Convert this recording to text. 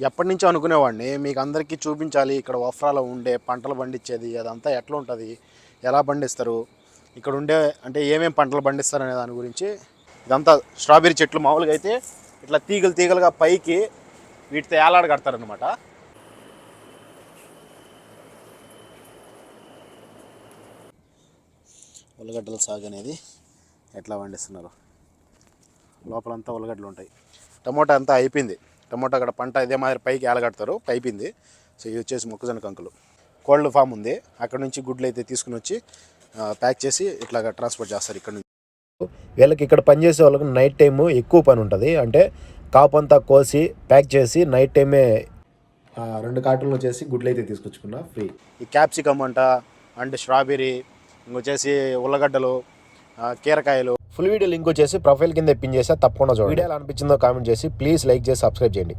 ఎప్పటి నుంచో అనుకునేవాడిని మీకు అందరికీ చూపించాలి ఇక్కడ వఫ్రాలో ఉండే పంటలు పండించేది అదంతా ఎట్లా ఉంటుంది, ఎలా పండిస్తారు, ఇక్కడ ఉండే అంటే ఏమేమి పంటలు పండిస్తారు అనే దాని గురించి. ఇదంతా స్ట్రాబెర్రీ చెట్లు మామూలుగా అయితే ఇట్లా తీగలు తీగలుగా పైకి వీటితో ఏలాడ కడతారనమాట. ఉల్లగడ్డల సాగు అనేది ఎట్లా పండిస్తున్నారు, లోపలంతా ఉల్లగడ్డలు ఉంటాయి. టమోటా అంతా అయిపోయింది, టమోటా అక్కడ పంట ఇదే మాదిరి పైకి ఏలగడతారు, అయిపోయింది. సో ఇది వచ్చేసి మొక్కజొన్న కంకులు. కోల్డ్ ఫామ్ ఉంది, అక్కడ నుంచి గుడ్లు అయితే తీసుకుని వచ్చి ప్యాక్ చేసి ఇట్లాగా ట్రాన్స్పోర్ట్ చేస్తారు ఇక్కడ నుంచి. వీళ్ళకి ఇక్కడ పనిచేసే వాళ్ళకి నైట్ టైము ఎక్కువ పని ఉంటుంది. అంటే కాపు అంతా కోసి ప్యాక్ చేసి నైట్ టైమే 2 కార్టూన్లు చేసి గుడ్లు అయితే తీసుకొచ్చుకున్నా ఫ్రీ. ఈ క్యాప్సికమ్ అంట, అండ్ స్ట్రాబెర్రీ, ఇంకొచ్చేసి ఉల్లగడ్డలు, కీరకాయలు. ఫుల్ వీడియో లింక్ వచ్చేసి ప్రొఫైల్ కింద పిన్ చేస్తే తప్పకుండా చూడండి. వీడియో ఎలా అనిపించిందో కామెంట్ చేసి ప్లీజ్ లైక్ చేసి సబ్స్క్రైబ్ చేయండి.